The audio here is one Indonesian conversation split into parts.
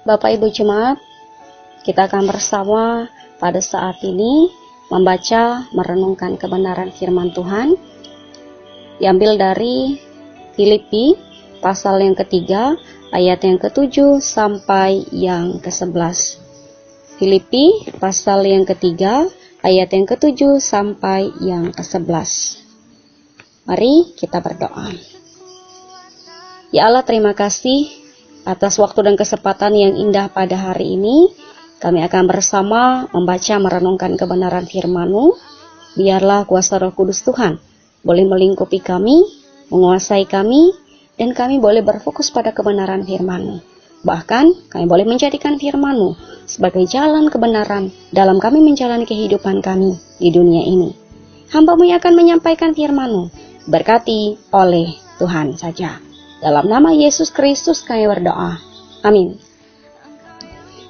Bapak Ibu Jemaat, kita akan bersama pada saat ini membaca, merenungkan kebenaran firman Tuhan. Diambil dari Filipi pasal yang ketiga, ayat yang ke-7 sampai yang ke-11. Filipi pasal yang ketiga, ayat yang ke-7 sampai yang ke-11. Mari kita berdoa. Ya Allah, terima kasih atas waktu dan kesempatan yang indah pada hari ini. Kami akan bersama membaca, merenungkan kebenaran firman-Mu. Biarlah kuasa Roh Kudus Tuhan boleh melingkupi kami, menguasai kami, dan kami boleh berfokus pada kebenaran firman-Mu. Bahkan kami boleh menjadikan firman-Mu sebagai jalan kebenaran dalam kami menjalani kehidupan kami di dunia ini. Hamba-Mu yang akan menyampaikan firman-Mu, berkati oleh Tuhan saja. Dalam nama Yesus Kristus kami berdoa. Amin.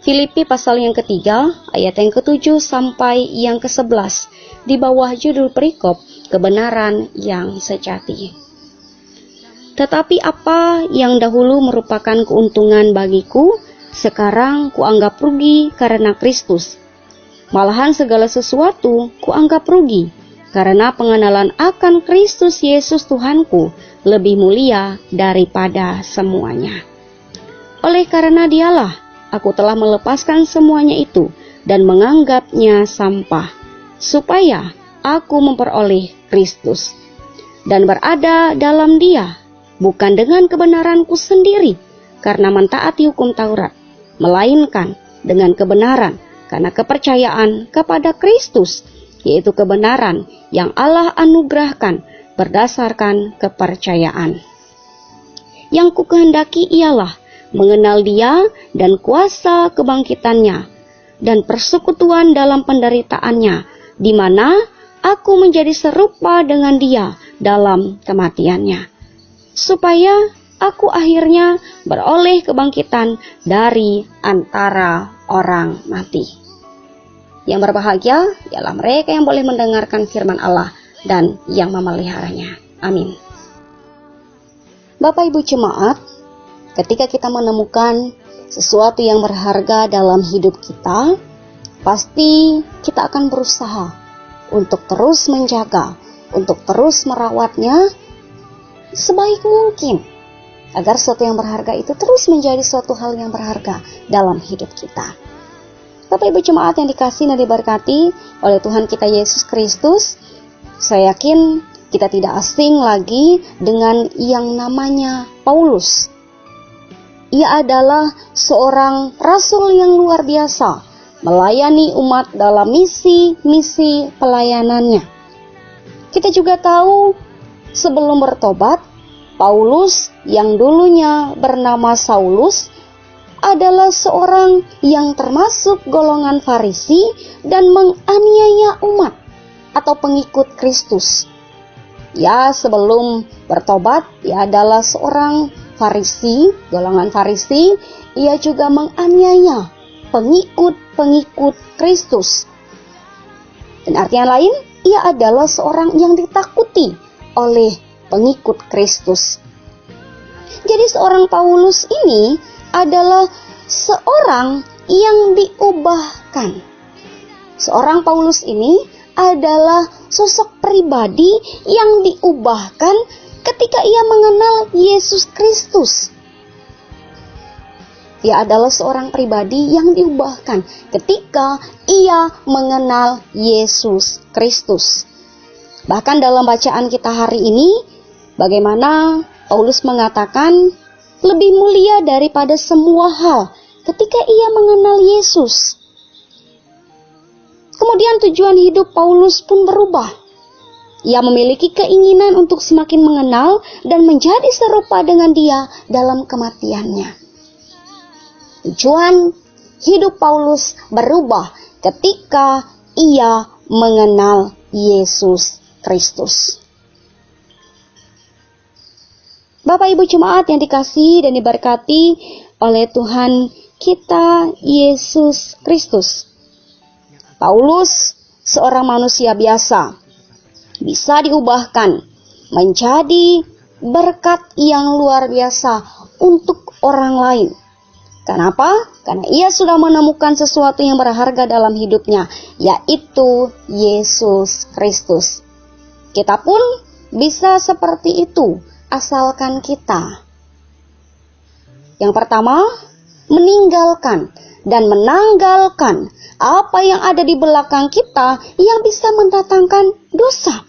Filipi pasal yang ketiga, ayat yang ke-7 sampai yang ke-11, di bawah judul perikop kebenaran yang sejati. Tetapi apa yang dahulu merupakan keuntungan bagiku, sekarang kuanggap rugi karena Kristus. Malahan segala sesuatu kuanggap rugi, karena pengenalan akan Kristus Yesus Tuhanku lebih mulia daripada semuanya. Oleh karena Dialah, aku telah melepaskan semuanya itu dan menganggapnya sampah, supaya aku memperoleh Kristus dan berada dalam Dia, bukan dengan kebenaranku sendiri karena mentaati hukum Taurat, melainkan dengan kebenaran karena kepercayaan kepada Kristus, yaitu kebenaran yang Allah anugerahkan berdasarkan kepercayaan. Yang kukehendaki ialah mengenal Dia dan kuasa kebangkitannya dan persekutuan dalam penderitaannya, di mana aku menjadi serupa dengan Dia dalam kematiannya, supaya aku akhirnya beroleh kebangkitan dari antara orang mati. Yang berbahagia ialah mereka yang boleh mendengarkan firman Allah dan yang memeliharanya. Amin. Bapak Ibu Jemaat, ketika kita menemukan sesuatu yang berharga dalam hidup kita, pasti kita akan berusaha untuk terus menjaga, untuk terus merawatnya sebaik mungkin, agar sesuatu yang berharga itu terus menjadi suatu hal yang berharga dalam hidup kita. Bapak Ibu Jemaat yang dikasihi dan diberkati oleh Tuhan kita Yesus Kristus, saya yakin kita tidak asing lagi dengan yang namanya Paulus. Ia adalah seorang rasul yang luar biasa, melayani umat dalam misi-misi pelayanannya. Kita juga tahu sebelum bertobat, Paulus yang dulunya bernama Saulus adalah seorang yang termasuk golongan Farisi dan menganiaya umat atau pengikut Kristus. Ya, sebelum bertobat, ia adalah seorang Farisi, golongan Farisi. Ia juga menganiaya pengikut-pengikut Kristus. Dan artinya lain, ia adalah seorang yang ditakuti oleh pengikut Kristus. Jadi seorang Paulus ini adalah seorang yang diubahkan. Seorang Paulus ini adalah sosok pribadi yang diubahkan ketika ia mengenal Yesus Kristus. Ia adalah seorang pribadi yang diubahkan ketika ia mengenal Yesus Kristus. Bahkan dalam bacaan kita hari ini, bagaimana Paulus mengatakan lebih mulia daripada semua hal ketika ia mengenal Yesus. Kemudian tujuan hidup Paulus pun berubah. Ia memiliki keinginan untuk semakin mengenal dan menjadi serupa dengan Dia dalam kematiannya. Tujuan hidup Paulus berubah ketika ia mengenal Yesus Kristus. Bapak Ibu Jemaat yang dikasihi dan diberkati oleh Tuhan kita Yesus Kristus. Paulus, seorang manusia biasa, bisa diubahkan menjadi berkat yang luar biasa untuk orang lain. Kenapa? Karena ia sudah menemukan sesuatu yang berharga dalam hidupnya, yaitu Yesus Kristus. Kita pun bisa seperti itu, asalkan kita, yang pertama, meninggalkan dan menanggalkan apa yang ada di belakang kita yang bisa mendatangkan dosa.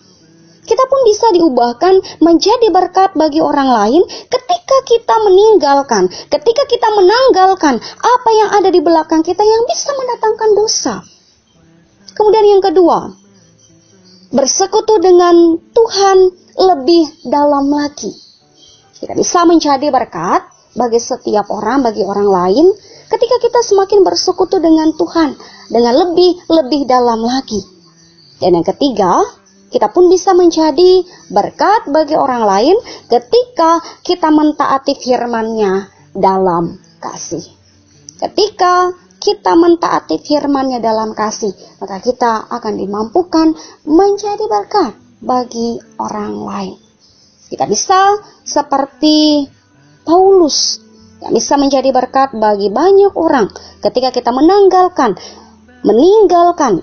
Kita pun bisa diubahkan menjadi berkat bagi orang lain ketika kita meninggalkan, ketika kita menanggalkan apa yang ada di belakang kita yang bisa mendatangkan dosa. Kemudian yang kedua, bersekutu dengan Tuhan lebih dalam lagi. Kita bisa menjadi berkat bagi setiap orang, bagi orang lain, ketika kita semakin bersekutu dengan Tuhan, dengan lebih dalam lagi. Dan yang ketiga, kita pun bisa menjadi berkat bagi orang lain ketika kita mentaati firman-Nya dalam kasih. Ketika kita mentaati firman-Nya dalam kasih, maka kita akan dimampukan menjadi berkat bagi orang lain. Kita bisa seperti Paulus, yang bisa menjadi berkat bagi banyak orang ketika kita meninggalkan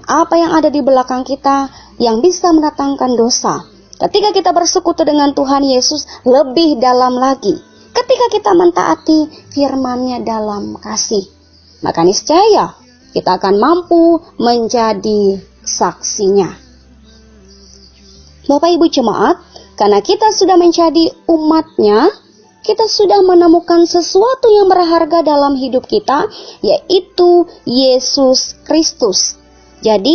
apa yang ada di belakang kita yang bisa mendatangkan dosa. Ketika kita bersekutu dengan Tuhan Yesus lebih dalam lagi, ketika kita mentaati firman-Nya dalam kasih, maka niscaya kita akan mampu menjadi saksinya. Bapak Ibu jemaat, karena kita sudah menjadi umat-Nya, kita sudah menemukan sesuatu yang berharga dalam hidup kita, yaitu Yesus Kristus. Jadi,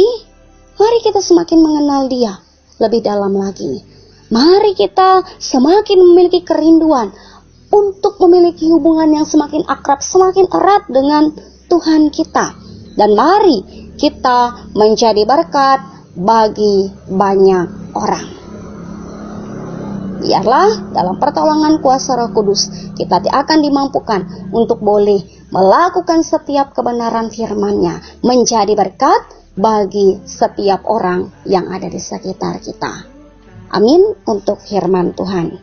mari kita semakin mengenal Dia lebih dalam lagi. Mari kita semakin memiliki kerinduan untuk memiliki hubungan yang semakin akrab, semakin erat dengan Tuhan kita. Dan mari kita menjadi berkat bagi banyak orang. Biarlah dalam pertolongan kuasa Roh Kudus kita akan dimampukan untuk boleh melakukan setiap kebenaran firman-Nya, menjadi berkat bagi setiap orang yang ada di sekitar kita. Amin untuk firman Tuhan.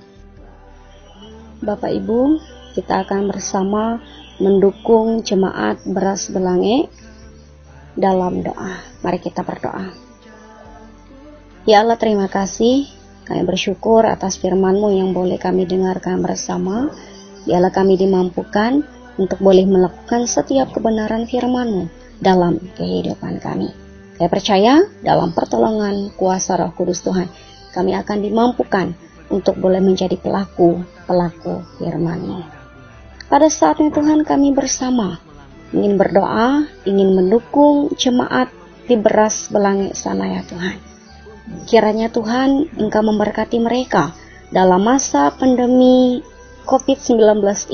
Bapak Ibu, kita akan bersama mendukung jemaat Beras Belange dalam doa. Mari kita berdoa. Ya Allah, terima kasih. Kami bersyukur atas firman-Mu yang boleh kami dengarkan bersama. Biarlah kami dimampukan untuk boleh melakukan setiap kebenaran firman-Mu dalam kehidupan kami. Saya percaya dalam pertolongan kuasa Roh Kudus Tuhan, kami akan dimampukan untuk boleh menjadi pelaku firman-Mu. Pada saatnya Tuhan, kami bersama ingin berdoa, ingin mendukung jemaat di Beras Belange sana ya Tuhan. Kiranya Tuhan Engkau memberkati mereka dalam masa pandemi COVID-19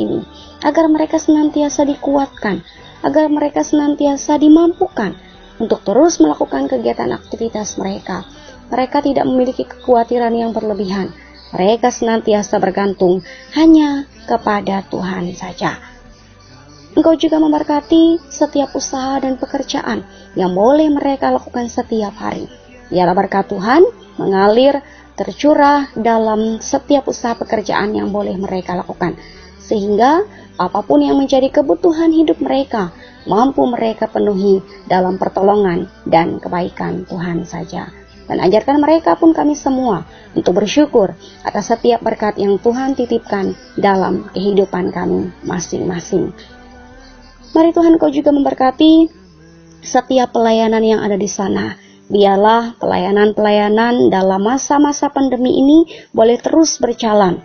ini, agar mereka senantiasa dikuatkan, agar mereka senantiasa dimampukan untuk terus melakukan kegiatan aktivitas mereka. Mereka tidak memiliki kekhawatiran yang berlebihan. Mereka senantiasa bergantung hanya kepada Tuhan saja. Engkau juga memberkati setiap usaha dan pekerjaan yang boleh mereka lakukan setiap hari. Biarlah berkat Tuhan mengalir, tercurah dalam setiap usaha pekerjaan yang boleh mereka lakukan. Sehingga apapun yang menjadi kebutuhan hidup mereka, mampu mereka penuhi dalam pertolongan dan kebaikan Tuhan saja. Dan ajarkan mereka pun kami semua untuk bersyukur atas setiap berkat yang Tuhan titipkan dalam kehidupan kami masing-masing. Mari Tuhan Kau juga memberkati setiap pelayanan yang ada di sana. Biarlah pelayanan-pelayanan dalam masa-masa pandemi ini boleh terus berjalan.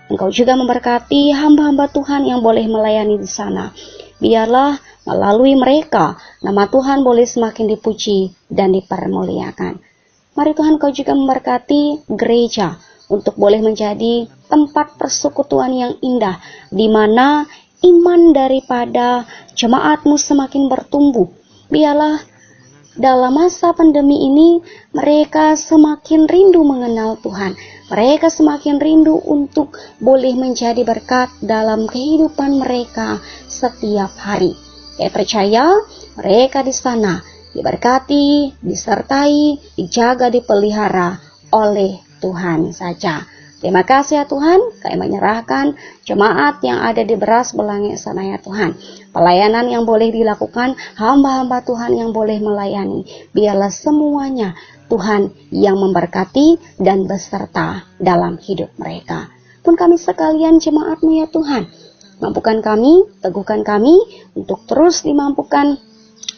Engkau juga memberkati hamba-hamba Tuhan yang boleh melayani di sana. Biarlah melalui mereka nama Tuhan boleh semakin dipuji dan dipermuliakan. Mari Tuhan Kau juga memberkati gereja untuk boleh menjadi tempat persekutuan yang indah, di mana iman daripada jemaat-Mu semakin bertumbuh. Biarlah dalam masa pandemi ini mereka semakin rindu mengenal Tuhan. Mereka semakin rindu untuk boleh menjadi berkat dalam kehidupan mereka setiap hari. Saya percaya mereka di sana diberkati, disertai, dijaga, dipelihara oleh Tuhan saja. Terima kasih ya Tuhan, kami menyerahkan jemaat yang ada di Beras Belangge sana ya Tuhan. Pelayanan yang boleh dilakukan, hamba-hamba Tuhan yang boleh melayani. Biarlah semuanya Tuhan yang memberkati dan beserta dalam hidup mereka. Pun kami sekalian jemaat-Mu ya Tuhan, mampukan kami, teguhkan kami untuk terus dimampukan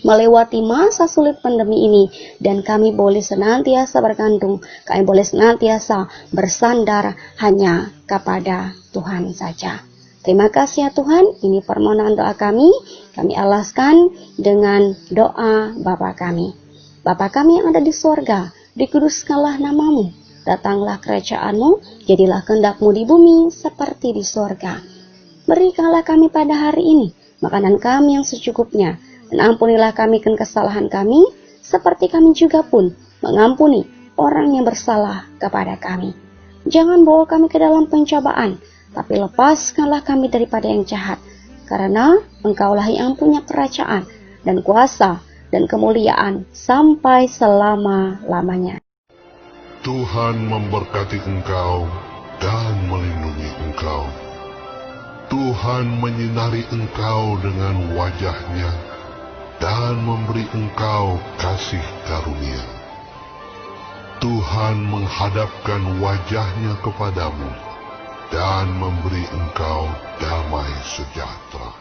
melewati masa sulit pandemi ini, dan kami boleh senantiasa bergantung, kami boleh senantiasa bersandar hanya kepada Tuhan saja. Terima kasih ya Tuhan, ini permohonan doa kami alaskan dengan doa Bapa kami. Bapa kami yang ada di sorga, dikuduskanlah nama-Mu, datanglah kerajaan-Mu, jadilah kehendak-Mu di bumi seperti di sorga. Berikanlah kami pada hari ini makanan kami yang secukupnya, dan ampunilah kami kesalahan kami, seperti kami juga pun mengampuni orang yang bersalah kepada kami. Jangan bawa kami ke dalam pencobaan, tapi lepaskanlah kami daripada yang jahat, karena Engkaulah yang punya kerajaan dan kuasa dan kemuliaan sampai selama-lamanya. Tuhan memberkati engkau dan melindungi engkau. Tuhan menyinari engkau dengan wajah-Nya dan memberi engkau kasih karunia. Tuhan menghadapkan wajah-Nya kepadamu dan memberi engkau damai sejahtera.